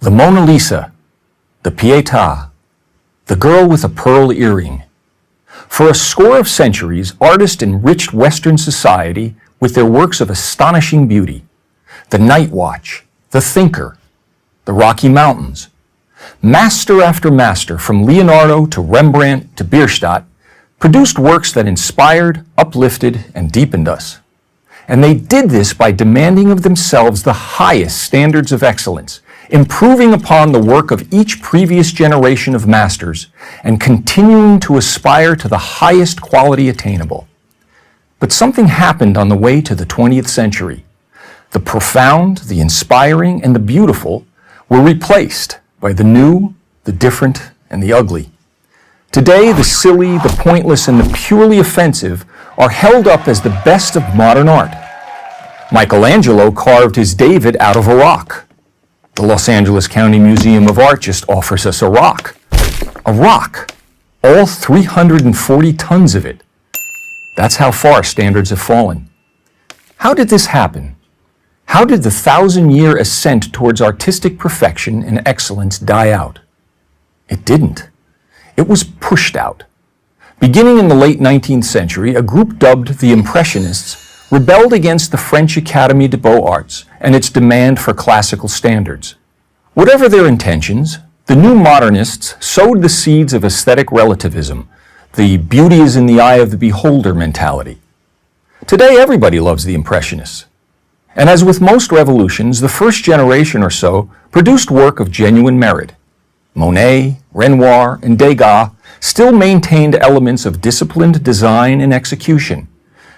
The Mona Lisa, the Pietà, the girl with a pearl earring. For a score of centuries, artists enriched Western society with their works of astonishing beauty. The Night Watch, the Thinker, the Rocky Mountains. Master after master, from Leonardo to Rembrandt to Bierstadt, produced works that inspired, uplifted, and deepened us. And they did this by demanding of themselves the highest standards of excellence, improving upon the work of each previous generation of masters, and continuing to aspire to the highest quality attainable. But something happened on the way to the 20th century. The profound, the inspiring, and the beautiful were replaced by the new, the different, and the ugly. Today, the silly, the pointless, and the purely offensive are held up as the best of modern art. Michelangelo carved his David out of a rock. The Los Angeles County Museum of Art just offers us a rock. A rock. All 340 tons of it. That's how far standards have fallen. How did this happen? How did the 1,000-year ascent towards artistic perfection and excellence die out? It didn't. It was pushed out. Beginning in the late 19th century, a group dubbed the Impressionists rebelled against the French Académie des Beaux-Arts and its demand for classical standards. Whatever their intentions, the new modernists sowed the seeds of aesthetic relativism, the beauty is in the eye of the beholder mentality. Today, everybody loves the Impressionists. And as with most revolutions, the first generation or so produced work of genuine merit. Monet, Renoir, and Degas still maintained elements of disciplined design and execution.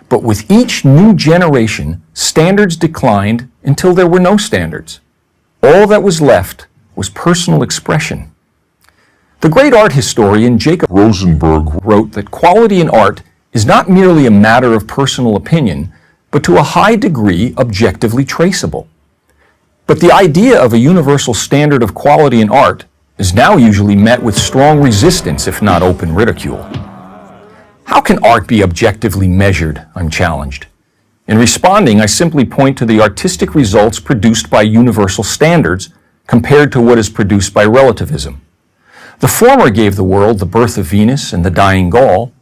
But with each new generation, standards declined until there were no standards. All that was left was personal expression. The great art historian Jacob Rosenberg wrote that quality in art is not merely a matter of personal opinion, but to a high degree objectively traceable. But the idea of a universal standard of quality in art is now usually met with strong resistance, if not open ridicule. How can art be objectively measured? I'm challenged. In responding, I simply point to the artistic results produced by universal standards compared to what is produced by relativism. The former gave the world the birth of Venus and the dying Gaul,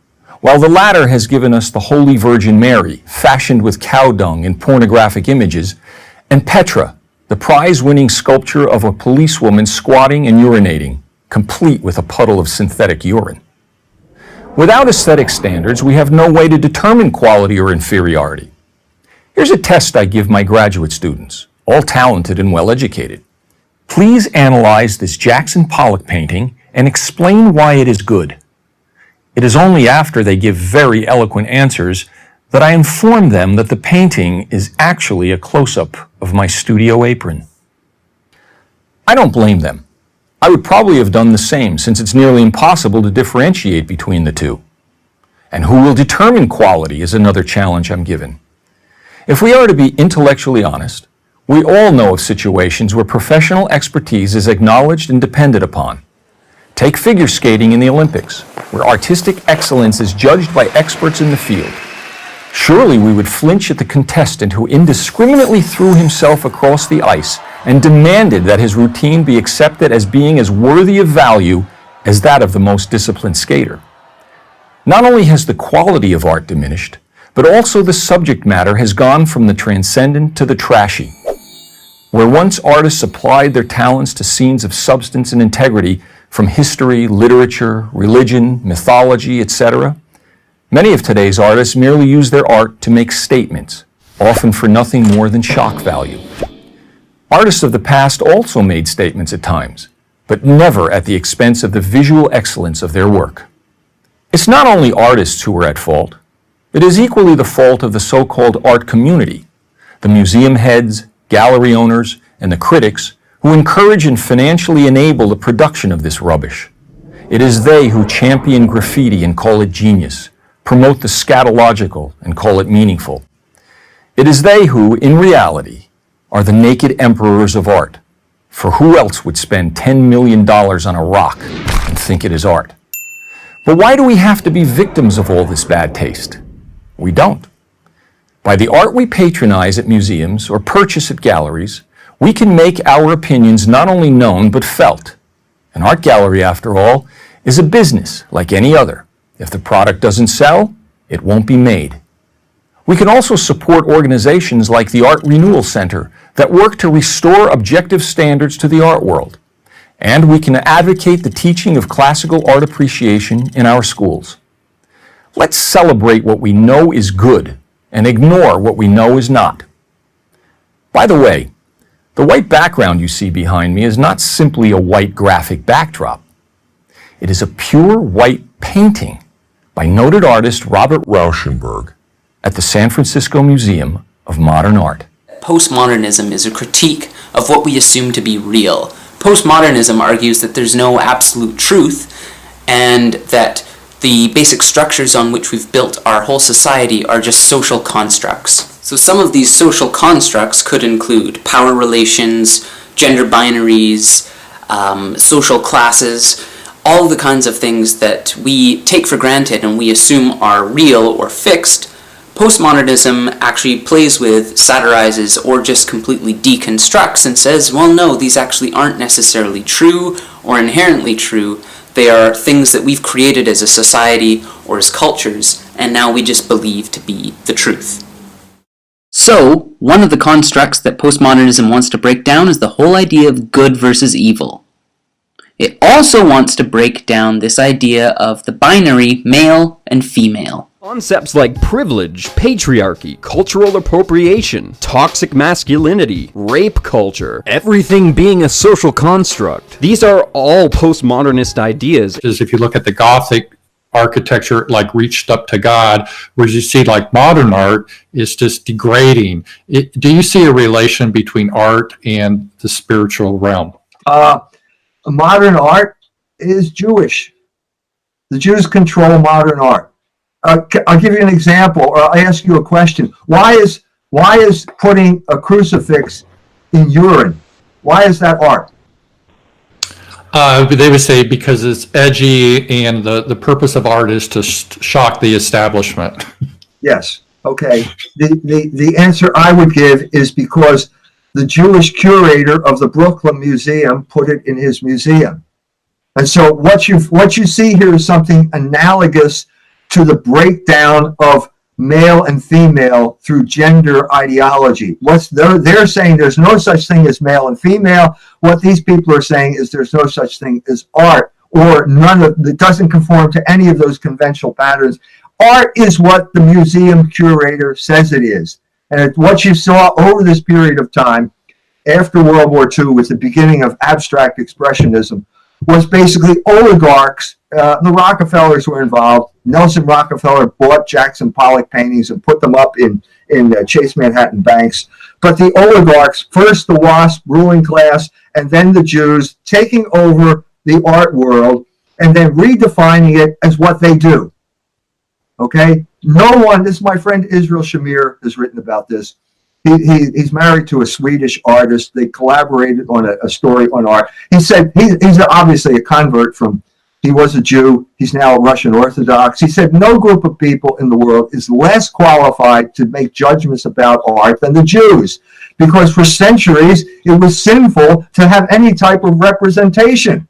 while the latter has given us the Holy Virgin Mary, fashioned with cow dung and pornographic images, and Petra, the prize-winning sculpture of a policewoman squatting and urinating, complete with a puddle of synthetic urine. Without aesthetic standards, we have no way to determine quality or inferiority. Here's a test I give my graduate students, all talented and well-educated. Please analyze this Jackson Pollock painting and explain why it is good. It is only after they give very eloquent answers that I inform them that the painting is actually a close-up of my studio apron. I don't blame them. I would probably have done the same, since it's nearly impossible to differentiate between the two. And who will determine quality is another challenge I'm given. If we are to be intellectually honest, we all know of situations where professional expertise is acknowledged and depended upon. Take figure skating in the Olympics, where artistic excellence is judged by experts in the field. Surely we would flinch at the contestant who indiscriminately threw himself across the ice and demanded that his routine be accepted as being as worthy of value as that of the most disciplined skater. Not only has the quality of art diminished, but also the subject matter has gone from the transcendent to the trashy. Where once artists applied their talents to scenes of substance and integrity from history, literature, religion, mythology, etc., many of today's artists merely use their art to make statements, often for nothing more than shock value. Artists of the past also made statements at times, but never at the expense of the visual excellence of their work. It's not only artists who are at fault. It is equally the fault of the so-called art community, the museum heads, gallery owners, and the critics who encourage and financially enable the production of this rubbish. It is they who champion graffiti and call it genius, promote the scatological and call it meaningful. It is they who, in reality, are the naked emperors of art, for who else would spend $10 million on a rock and think it is art? But why do we have to be victims of all this bad taste? We don't. By the art we patronize at museums or purchase at galleries, We can make our opinions not only known but felt. An art gallery, after all, is a business like any other. If the product doesn't sell, it won't be made. We can also support organizations like the Art Renewal Center that work to restore objective standards to the art world. And we can advocate the teaching of classical art appreciation in our schools. Let's celebrate what we know is good and ignore what we know is not. By the way, the white background you see behind me is not simply a white graphic backdrop. It is a pure white painting by noted artist Robert Rauschenberg at the San Francisco Museum of Modern Art. Postmodernism is a critique of what we assume to be real. Postmodernism argues that there's no absolute truth and that the basic structures on which we've built our whole society are just social constructs. So some of these social constructs could include power relations, gender binaries, social classes, all the kinds of things that we take for granted and we assume are real or fixed. Postmodernism actually plays with, satirizes, or just completely deconstructs and says, well, no, these actually aren't necessarily true or inherently true. They are things that we've created as a society or as cultures, and now we just believe to be the truth. So, one of the constructs that postmodernism wants to break down is the whole idea of good versus evil. It also wants to break down this idea of the binary male and female. Concepts like privilege, patriarchy, cultural appropriation, toxic masculinity, rape culture, everything being a social construct. These are all postmodernist ideas. If you look at the Gothic architecture, like reached up to God, whereas you see like modern art is just degrading. Do you see a relation between art and the spiritual realm? Modern art is Jewish. The Jews control modern art. I'll give you an example, or I'll ask you a question. Why is putting a crucifix in urine? Why is that art? They would say because it's edgy, and the purpose of art is to shock the establishment. Yes. Okay. The answer I would give is because the Jewish curator of the Brooklyn Museum put it in his museum. And so what you see here is something analogous to the breakdown of male and female through gender ideology. They're saying there's no such thing as male and female. What these people are saying is there's no such thing as art, or it doesn't conform to any of those conventional patterns. Art is what the museum curator says it is. And what you saw over this period of time, after World War II, was the beginning of abstract expressionism, was basically oligarchs. The Rockefellers were involved. Nelson Rockefeller bought Jackson Pollock paintings and put them up in Chase Manhattan banks. But the oligarchs, first the WASP ruling class, and then the Jews, taking over the art world and then redefining it as what they do. Okay? This is my friend Israel Shamir has written about this. He's married to a Swedish artist. They collaborated on a story on art. He said he's obviously a convert he was a Jew. He's now Russian Orthodox. He said no group of people in the world is less qualified to make judgments about art than the Jews, because for centuries it was sinful to have any type of representation.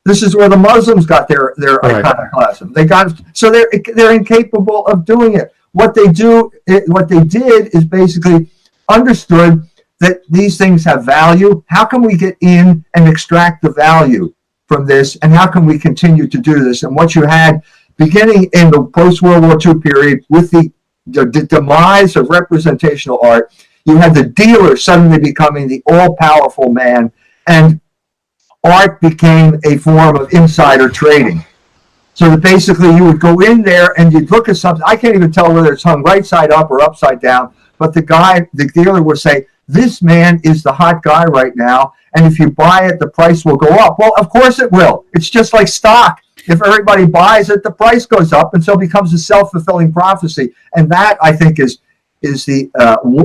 This is where the Muslims got their iconoclasm. They're incapable of doing it. What they did is basically understood that these things have value. How can we get in and extract the value from this, and how can we continue to do this? And what you had beginning in the post-World War II period with the demise of representational art, you had the dealer suddenly becoming the all-powerful man, and art became a form of insider trading. So that basically you would go in there and you'd look at something. I can't even tell whether it's hung right side up or upside down, but the dealer would say, this man is the hot guy right now, and if you buy it, the price will go up. Well, of course it will. It's just like stock. If everybody buys it, the price goes up, and so it becomes a self-fulfilling prophecy. And that, I think, is the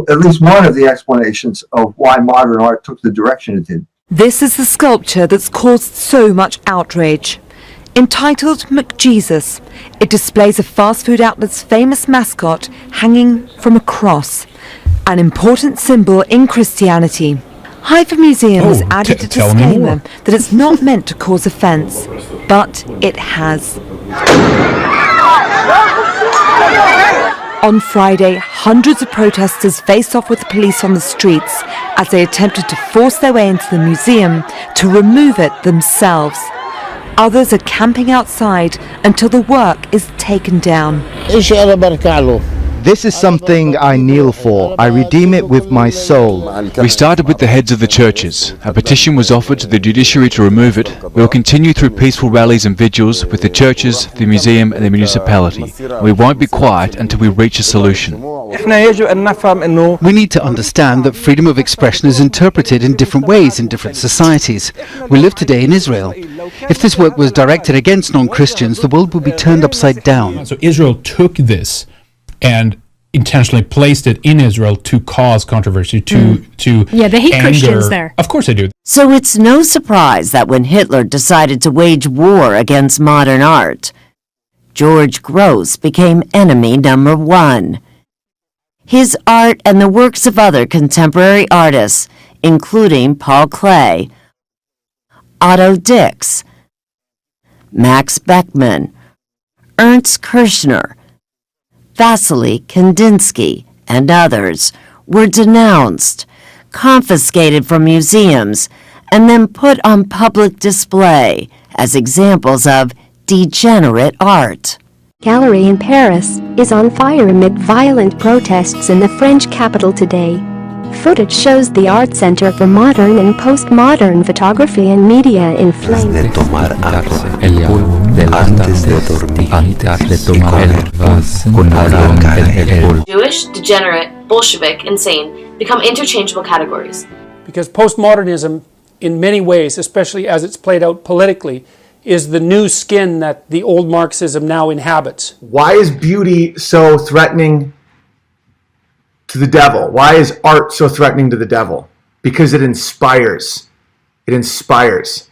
at least one of the explanations of why modern art took the direction it did. This is the sculpture that's caused so much outrage. Entitled McJesus, it displays a fast food outlet's famous mascot hanging from a cross, an important symbol in Christianity. Haifa Museum has Oh, added a tell me disclaimer more. that it's not meant to cause offence, but it has. On Friday, hundreds of protesters faced off with the police on the streets as they attempted to force their way into the museum to remove it themselves. Others are camping outside until the work is taken down. This is something I kneel for. I redeem it with my soul. We started with the heads of the churches. A petition was offered to the judiciary to remove it. We will continue through peaceful rallies and vigils with the churches, the museum and the municipality. We won't be quiet until we reach a solution. We need to understand that freedom of expression is interpreted in different ways in different societies. We live today in Israel. If this work was directed against non-Christians, the world would be turned upside down. So Israel took this and intentionally placed it in Israel to cause controversy, to Yeah, they hate anger. Christians there. Of course they do. So it's no surprise that when Hitler decided to wage war against modern art, George Grosz became enemy number one. His art and the works of other contemporary artists, including Paul Klee, Otto Dix, Max Beckmann, Ernst Kirchner, Vasily Kandinsky, and others, were denounced, confiscated from museums, and then put on public display as examples of degenerate art. Gallery in Paris is on fire amid violent protests in the French capital today. Footage shows the Art Center for Modern and Postmodern Photography and Media in flames. Jewish, degenerate, Bolshevik, insane become interchangeable categories. Because postmodernism, in many ways, especially as it's played out politically, is the new skin that the old Marxism now inhabits. Why is beauty so threatening to the devil? Why is art so threatening to the devil? Because it inspires. It inspires.